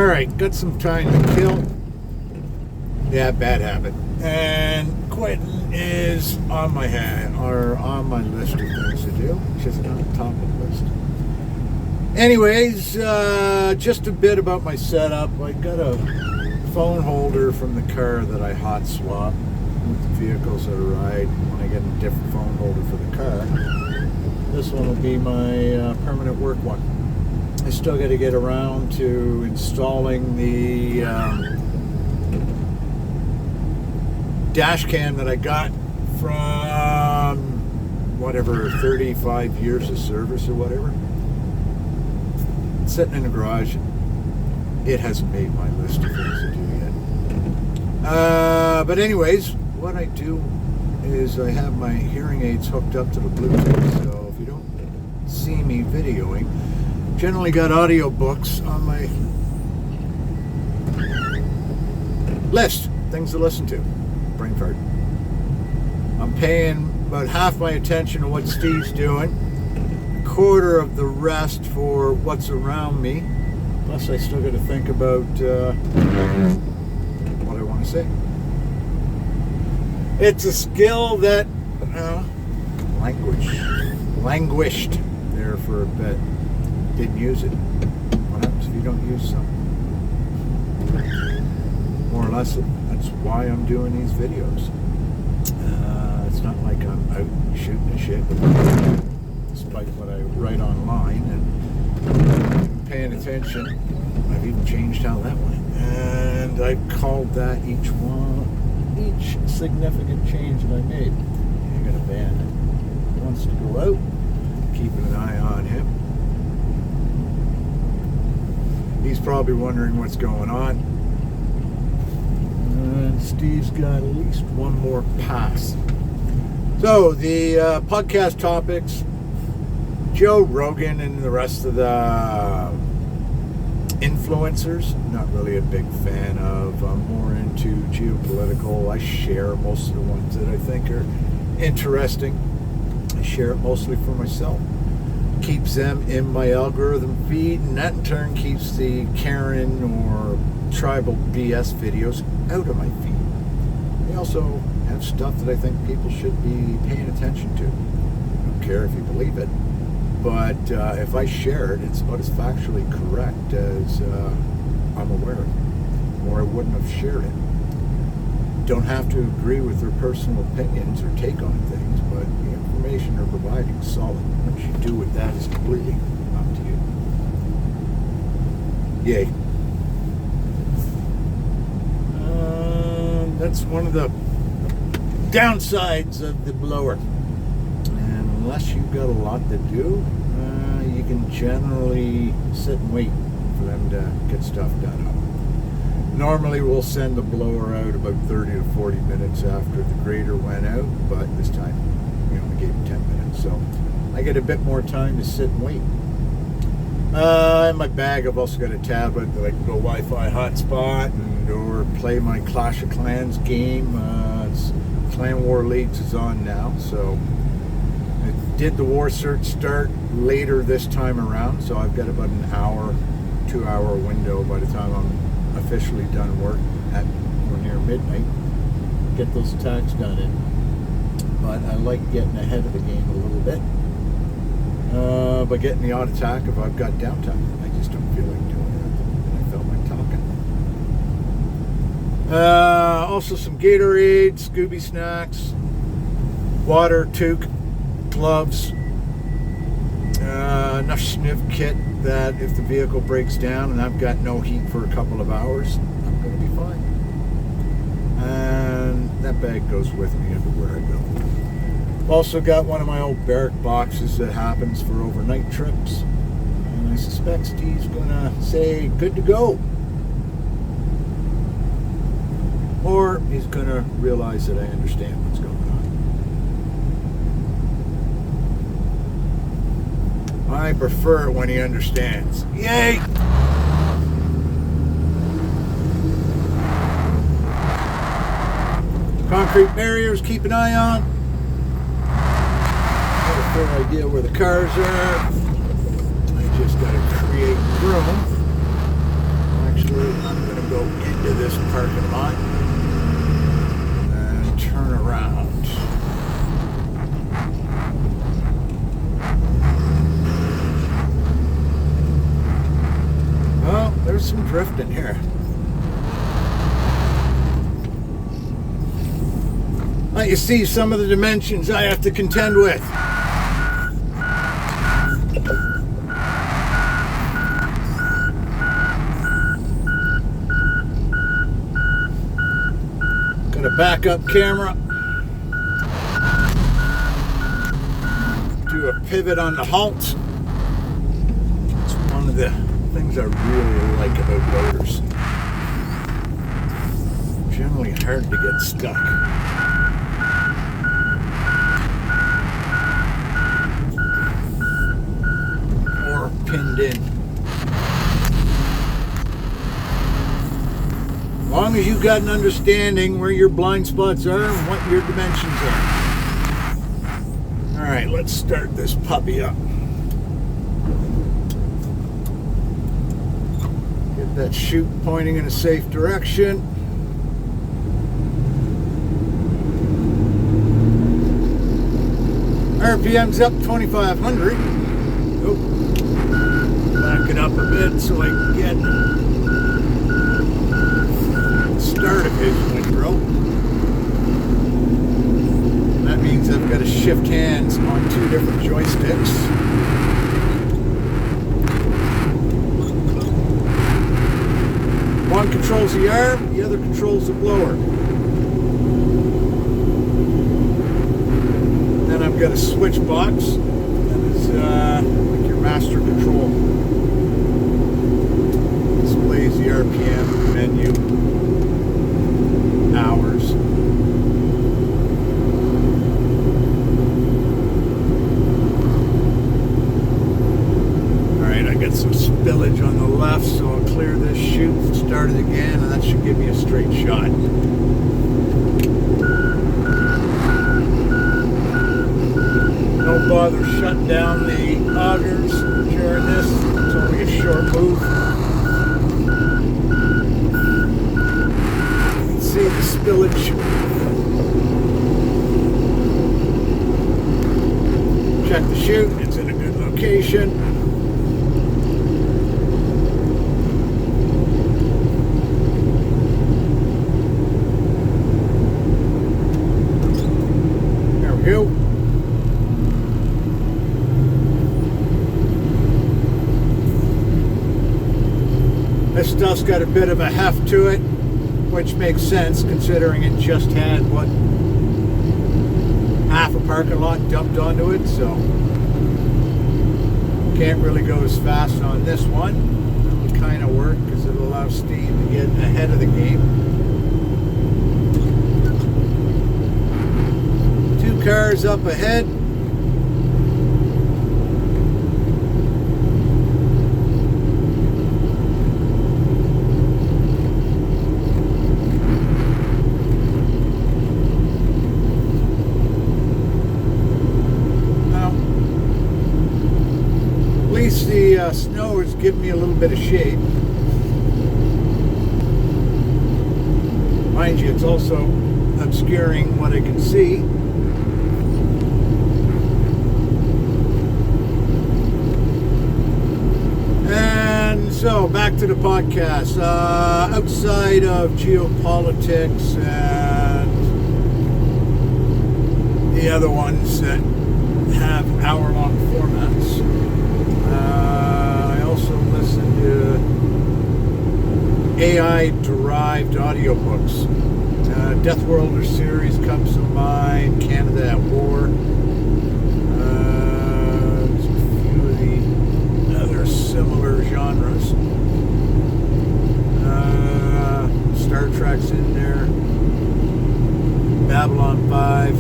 Alright, got some time to kill. Yeah, bad habit. And quitting is on my list of things to do, just on the top of the list. Anyways, just a bit about my setup. I got a phone holder from the car that I hot swap with the vehicles that I ride when I get a different phone holder for the car. This one will be my permanent work one. I still got to get around to installing the dash cam that I got from whatever 35 years of service or whatever. It's sitting in the garage. It hasn't made my list of things to do yet. But anyways, what I do is I have my hearing aids hooked up to the Bluetooth, so if you don't see me videoing, generally got audiobooks on my list, things to listen to. Brain fart. I'm paying about half my attention to what Steve's doing, a quarter of the rest for what's around me, plus I still got to think about what I want to say. It's a skill that languished there for a bit. Didn't use it. What happens if you don't use something? More or less, that's why I'm doing these videos. It's not like I'm out shooting the shit, despite what I write online and paying attention. I've even changed how that went, and I called that each significant change that I made. I got a band that wants to go out, keeping an eye on him. He's probably wondering what's going on. And Steve's got at least one more pass. So, the podcast topics, Joe Rogan and the rest of the influencers, not really a big fan of. I'm more into geopolitical. I share most of the ones that I think are interesting. I share it mostly for myself. Keeps them in my algorithm feed, and that in turn keeps the Karen or tribal BS videos out of my feed. They also have stuff that I think people should be paying attention to. I don't care if you believe it, but if I share it, it's about as factually correct as I'm aware of, or I wouldn't have shared it. Don't have to agree with their personal opinions or take on things, but the information they're providing is solid. What you do with that is completely up to you. Yay. That's one of the downsides of the blower. And unless you've got a lot to do, you can generally sit and wait for them to get stuff done up. Normally we'll send the blower out about 30 to 40 minutes after the grader went out, but this time we only gave him 10 minutes, so I get a bit more time to sit and wait. In my bag I've also got a tablet that I can go Wi-Fi hotspot or play my Clash of Clans game. Clan War Leagues is on now, so I did the War Search start later this time around, so I've got about an hour, 2-hour window by the time I'm officially done work at or near midnight. Get those attacks done in. But I like getting ahead of the game a little bit. By getting the odd attack if I've got downtime. I just don't feel like doing it. And I felt like talking. Also some Gatorade, Scooby snacks, water, toque, gloves, enough sniff kit that if the vehicle breaks down and I've got no heat for a couple of hours, I'm going to be fine. And that bag goes with me everywhere I go. Also got one of my old barrack boxes that happens for overnight trips. And I suspect Steve's going to say, good to go. Or he's going to realize that I understand what's going on. I prefer it when he understands. Yay! Concrete barriers, keep an eye on. Got a fair idea where the cars are. I just got to create room. Actually, go into this parking lot and turn around. Well, there's some drifting here. Let you see some of the dimensions I have to contend with. Got a backup camera. Do a pivot on the halt. It's one of the things I really like about loaders. Generally hard to get stuck. Pinned in. As long as you've got an understanding where your blind spots are and what your dimensions are. Alright, let's start this puppy up. Get that chute pointing in a safe direction. RPM's up 2,500. Oh. Back it up a bit so I can get the start of his windrow. That means I've got to shift hands on 2 different joysticks. One controls the arm, the other controls the blower. Then I've got a switch box that is like your master control. The RPM, menu, hours. Alright, I got some spillage on the left, so I'll clear this chute and start it again, and that should give me a straight shot. Don't bother shutting down the augers during this, it's only a short move. See the spillage. Check the chute, it's in a good location. There we go. This stuff's got a bit of a heft to it, which makes sense considering it just had, what, half a parking lot dumped onto it, so can't really go as fast on this one. That'll kind of work because it'll allow steam to get ahead of the game. 2 cars up ahead. The snow is giving me a little bit of shade. Mind you, it's also obscuring what I can see. And so, back to the podcast. Outside of geopolitics and the other ones that have hour-long formats, I also listen to AI-derived audiobooks. Death Worlder series comes to mind, Canada at War. There's a few of the other similar genres. Star Trek's in there. Babylon 5.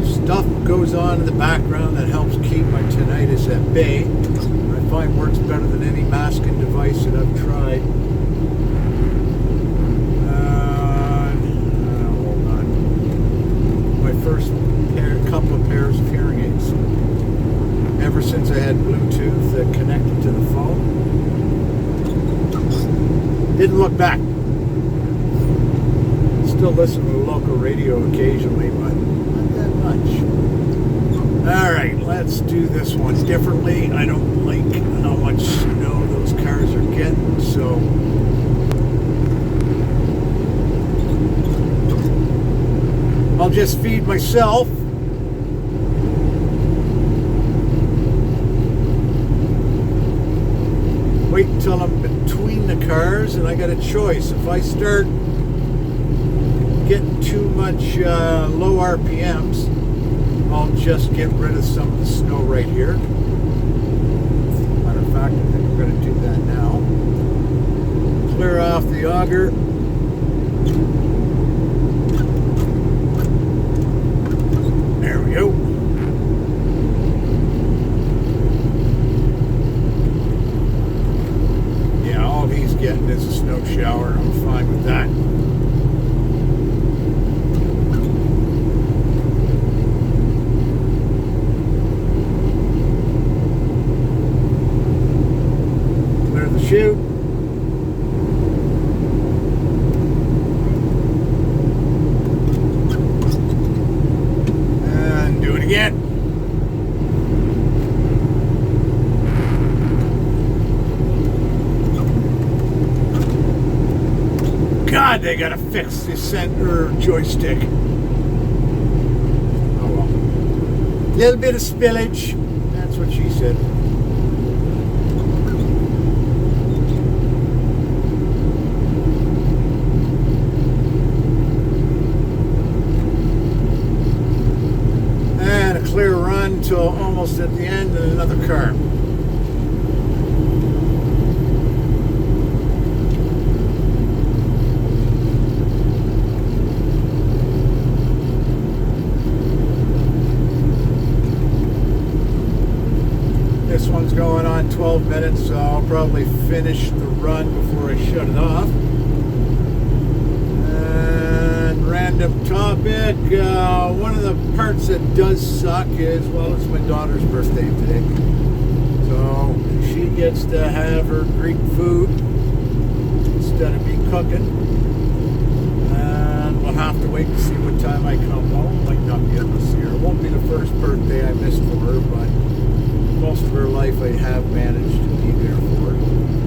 Stuff goes on in the background that helps keep my tinnitus at bay. I find works better than any masking device that I've tried. Hold on. My first couple of pairs of hearing aids. Ever since I had Bluetooth connected to the phone. Didn't look back. Still listen to local radio occasionally, but not that much. All right, let's do this one differently. I don't like how much snow those cars are getting, so I'll just feed myself. Wait until I'm between the cars and I got a choice. If I start getting too much low RPMs, I'll just get rid of some of the snow right here. Matter of fact, I think we're going to do that now. Clear off the auger. There we go. Yeah, all he's getting is a snow shower. I'm fine with that. Shoot. And do it again. God, they gotta fix the center joystick. Oh well. Little bit of spillage. That's what she said. Clear run till almost at the end and another car. This one's going on 12 minutes, so I'll probably finish the run before I shut it off. Random topic. One of the parts that does suck is, well, it's my daughter's birthday today. So she gets to have her Greek food instead of me cooking. And we'll have to wait to see what time I come home. Might not be able to see her. It won't be the first birthday I missed for her, but most of her life I have managed to be there for her.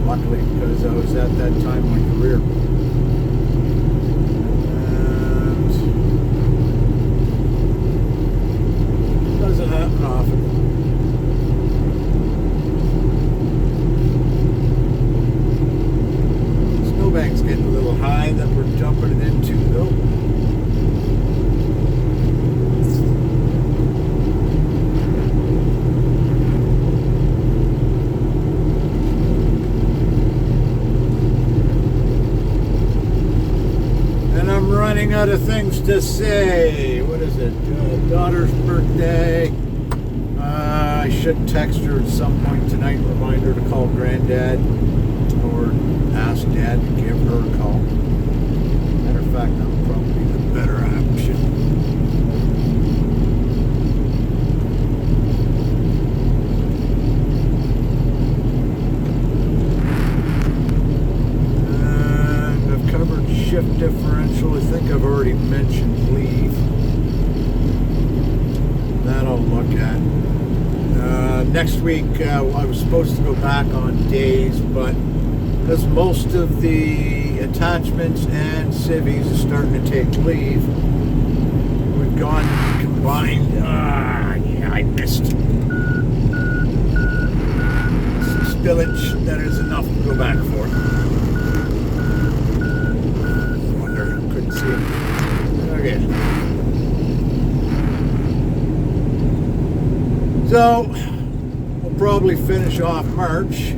Luckily, because I was at that time in my career. Doesn't happen often. Snowbank's getting a little high that we're dumping it into, though. And I'm running out of things to say. What is it? Daughter's birthday. I should text her at some point tonight, remind her to call Granddad or ask Dad to give her a call. Matter of fact, that would probably be the better option. And I've covered shift differential. I think I've already mentioned leave. That I'll look at. Next week, I was supposed to go back on days, but because most of the attachments and civvies are starting to take leave, we've gone combined. Yeah, I missed some spillage. That is enough to go back for. Wonder, couldn't see it. Okay. So, we'll probably finish off March.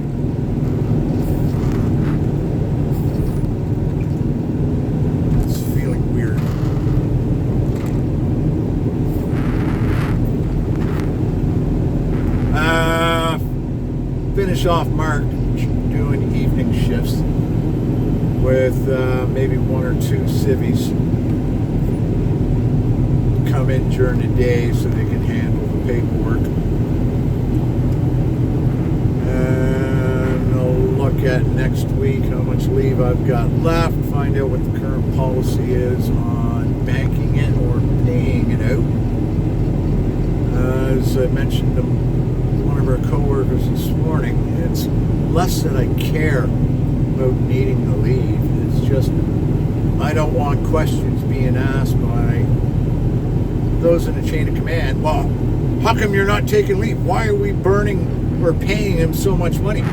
It's feeling weird. Finish off March doing evening shifts with maybe one or two civvies come in during the day so they can handle the paperwork. And I'll look look at next week how much leave I've got left, find out what the current policy is on banking it or paying it out. As I mentioned to one of our coworkers this morning, it's less that I care about needing the leave. It's just I don't want questions being asked by those in the chain of command. Well, how come you're not taking leave? Why are we burning or paying him so much money?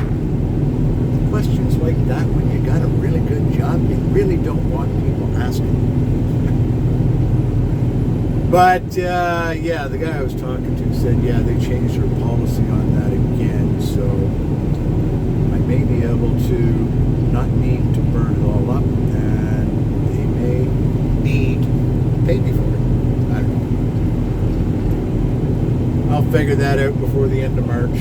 Questions like that when you got a really good job, you really don't want people asking. But yeah, the guy I was talking to said, yeah, they changed their policy on that again, so I may be able to not need to burn it all up, and they may need to pay me for it. I don't know. I'll figure that out before the end of March.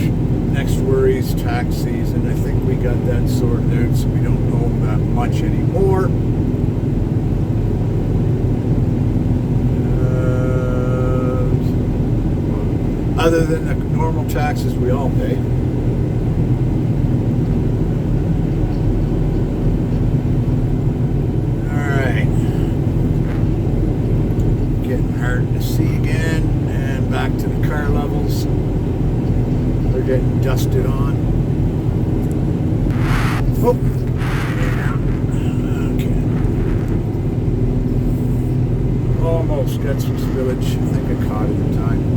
Next worry is tax season. I think we got that sorted out, so we don't know that much anymore. Other than the normal taxes we all pay. Alright. Getting hard to see again. And back to the car levels. They're getting dusted on. Oh. Okay. Almost got some spillage. I think I caught it in time.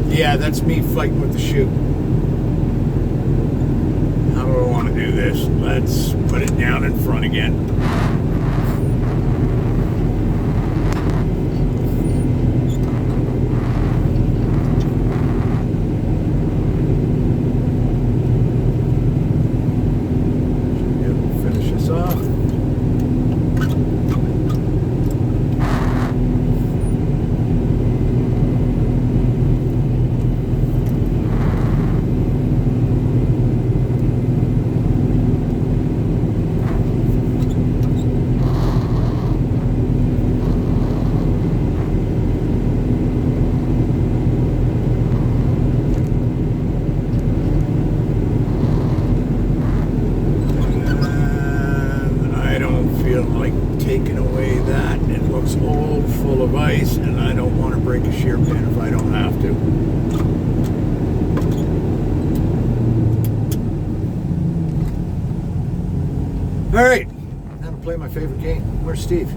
Yeah, that's me fighting with the chute. How do I want to do this? Let's put it down in front again. Finish this off. Taking away that, it looks old, full of ice, and I don't want to break a shear pin if I don't have to. All right, now to play my favorite game. Where's Steve?